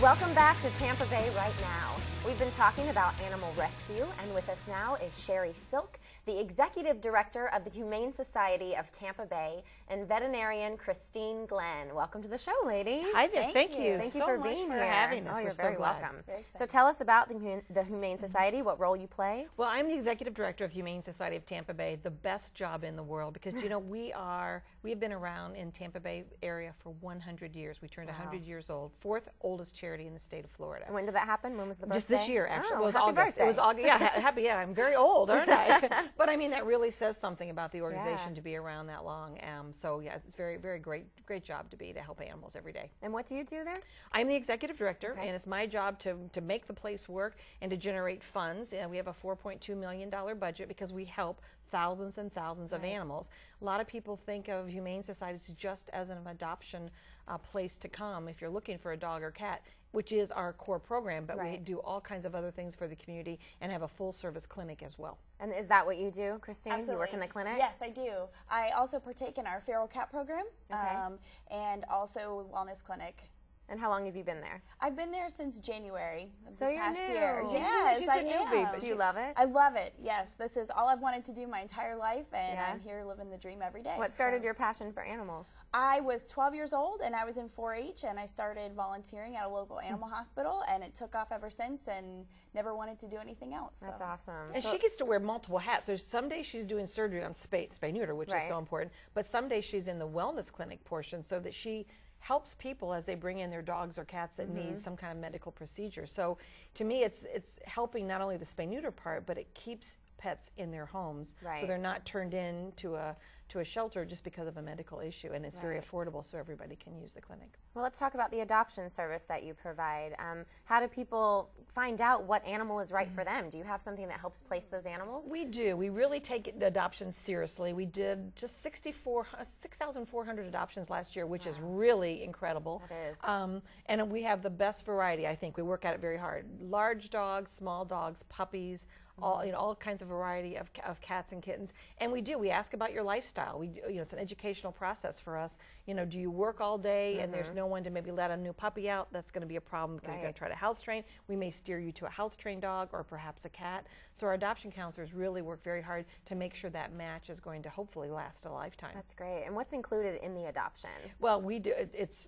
Welcome back to Tampa Bay Right Now. We've been talking about animal rescue, and with us now is Sherry Silk, the Executive Director of the Humane Society of Tampa Bay, and veterinarian Christine Glenn. Welcome to the show, ladies. Hi there. Thank you. Thank you so for much being for here. having us. Oh, We're you're so very glad. welcome. So tell us about the Humane Society, what role you play. Well, I'm the Executive Director of Humane Society of Tampa Bay, the best job in the world, because you know we have been around in Tampa Bay area for 100 years. We turned 100 years old, fourth oldest charity in the state of Florida. And when did that happen? When was the birthday? Just this year, actually. Oh, It was happy August. birthday. It was August. Yeah, happy. Yeah, I'm very old, aren't I? But I mean, that really says something about the organization to be around that long. So yeah, it's very, very great job to help animals every day. And what do you do there? I'm the Executive Director, and it's my job to make the place work and to generate funds. We have a $4.2 million budget because we help thousands and thousands of animals. A lot of people think of Humane Societies just as an adoption place to come if you're looking for a dog or cat, which is our core program, but we do all kinds of other things for the community and have a full service clinic as well. And is that what you do, Christine? Absolutely. You work in the clinic? Yes, I do. I also partake in our feral cat program and also wellness clinic. And how long have you been there? I've been there since January of So this you're past new. year. She's Yes, a I newbie, am. but Do you love it? I love it. Yes, this is all I've wanted to do my entire life, and I'm here living the dream every day. What started your passion for animals? I was 12 years old, and I was in 4-H, and I started volunteering at a local animal hospital, and it took off ever since, and never wanted to do anything else. That's awesome. And she gets to wear multiple hats. So some days she's doing surgery on spay-neuter, which is so important, but some days she's in the wellness clinic portion so that she helps people as they bring in their dogs or cats that need some kind of medical procedure. So to me, it's helping not only the spay-neuter part, but it keeps pets in their homes so they're not turned into a shelter just because of a medical issue, and it's very affordable so everybody can use the clinic. Well, let's talk about the adoption service that you provide. How do people find out what animal is right for them? Do you have something that helps place those animals? We do. We really take adoption seriously. We did just 6,400 adoptions last year, which is really incredible. That is. And we have the best variety, I think. We work at it very hard. Large dogs, small dogs, puppies, all kinds of variety of cats and kittens. And we ask about your lifestyle. It's an educational process for us. Do you work all day and there's no one to maybe let a new puppy out? That's going to be a problem because you're going to try to house train. We may steer you to a house trained dog or perhaps a cat. So our adoption counselors really work very hard to make sure that match is going to hopefully last a lifetime. That's great. And what's included in the adoption? Well, we do. It's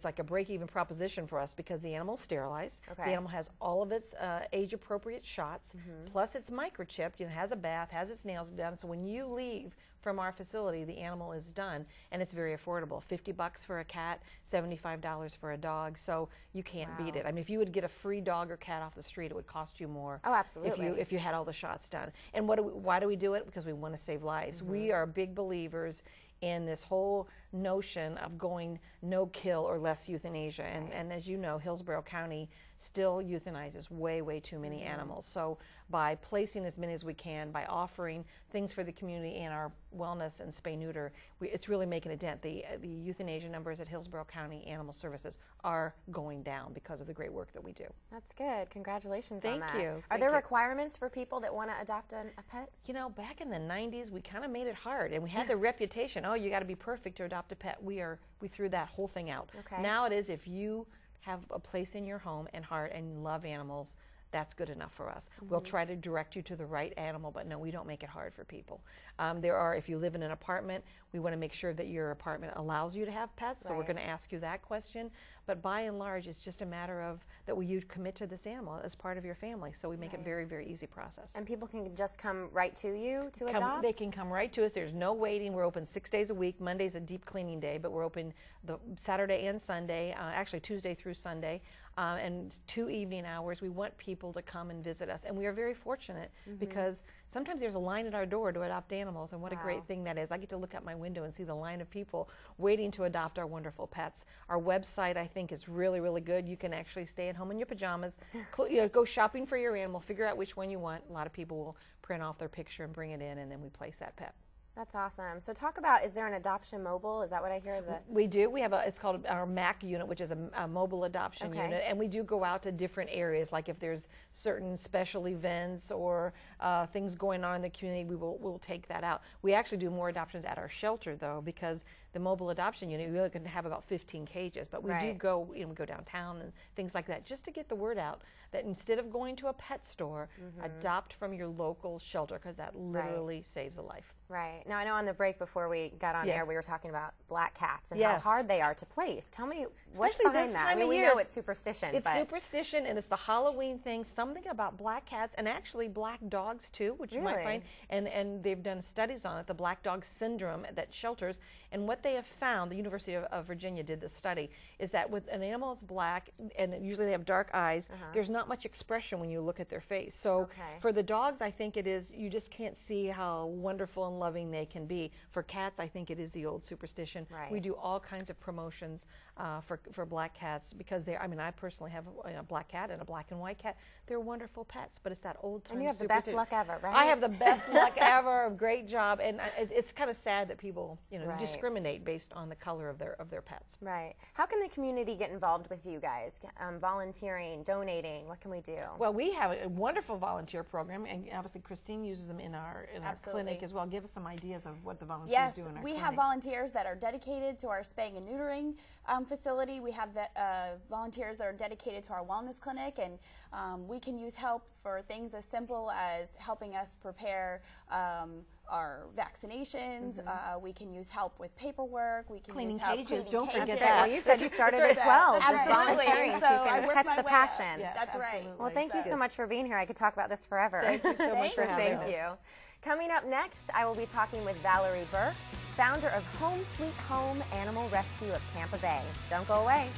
like a break-even proposition for us because the animal's sterilized. The animal has all of its age-appropriate shots, plus it's microchipped, has a bath, has its nails done. So when you leave from our facility, the animal is done, and it's very affordable. $50 for a cat, $75 for a dog. So you can't beat it. I mean, if you would get a free dog or cat off the street, it would cost you more. Oh, absolutely. If you had all the shots done. And why do we do it? Because we want to save lives. We are big believers in this whole notion of going no kill or less euthanasia. And as you know, Hillsborough County still euthanizes way too many animals. So by placing as many as we can, by offering things for the community in our wellness and spay-neuter, it's really making a dent. The euthanasia numbers at Hillsborough County Animal Services are going down because of the great work that we do. That's good. Congratulations on that. Thank you. Are there requirements for people that want to adopt a pet? Back in the 90s, we kind of made it hard, and we had the reputation, you got to be perfect to adopt a pet. We threw that whole thing out. Now it is, if you have a place in your home and heart and love animals, that's good enough for us. We'll try to direct you to the right animal, but no, we don't make it hard for people. If you live in an apartment, we want to make sure that your apartment allows you to have pets, so we're going to ask you that question. But by and large, it's just a matter of that you commit to this animal as part of your family, so we make it very, very easy process. And people can just come right to you to adopt? They can come right to us. There's no waiting. We're open 6 days a week. Monday's a deep cleaning day, but we're open the Saturday and Sunday, actually Tuesday through Sunday. And 2 evening hours. We want people to come and visit us, and we are very fortunate because sometimes there's a line at our door to adopt animals, and what a great thing that is. I get to look out my window and see the line of people waiting to adopt our wonderful pets. Our website, I think, is really, really good. You can actually stay at home in your pajamas, go shopping for your animal, figure out which one you want. A lot of people will print off their picture and bring it in, and then we place that pet. That's awesome. So talk about, is there an adoption mobile? Is that what I hear? We do. We have it's called our MAC unit, which is a mobile adoption unit. And we do go out to different areas, like if there's certain special events or things going on in the community, we'll take that out. We actually do more adoptions at our shelter, though, because the mobile adoption unit, we can have about 15 cages, but we do go, we go downtown and things like that, just to get the word out that instead of going to a pet store, adopt from your local shelter, because that literally saves a life. Right. Now, I know on the break before we got on air, we were talking about black cats and how hard they are to place. Tell me what's behind that. I mean, we know it's superstition. It's superstition, and it's the Halloween thing, something about black cats, and actually black dogs too, which you might find, and they've done studies on it, the black dog syndrome at shelters, and what they have found, the University of Virginia did this study, is that with an animal is black, and usually they have dark eyes, there's not much expression when you look at their face. So for the dogs, I think it is, you just can't see how wonderful and loving they can be. For cats, I think it is the old superstition. We do all kinds of promotions for black cats, because they're, I mean, I personally have a black cat and a black and white cat. They're wonderful pets, but it's that old time. And you have the best luck ever, right? I have the best luck ever. Great job. And it's kind of sad that people, discriminate based on the color of their pets. Right. How can the community get involved with you guys? Volunteering, donating, what can we do? Well, we have a wonderful volunteer program, and obviously Christine uses them in our clinic as well. Give us some ideas of what the volunteers do in our clinic. Yes, we have volunteers that are dedicated to our spaying and neutering facility. We have volunteers that are dedicated to our wellness clinic, and we can use help for things as simple as helping us prepare our vaccinations. We can use help with paperwork. We can cleaning use help cages. Don't forget that. Well, you said you started at 12. Absolutely. Volunteering, so you can catch the passion. Yes, that's right. Well, thank you so much for being here. I could talk about this forever. Thank you so much for having us. Thank you. Coming up next, I will be talking with Valerie Burke, founder of Home Sweet Home Animal Rescue of Tampa Bay. Don't go away.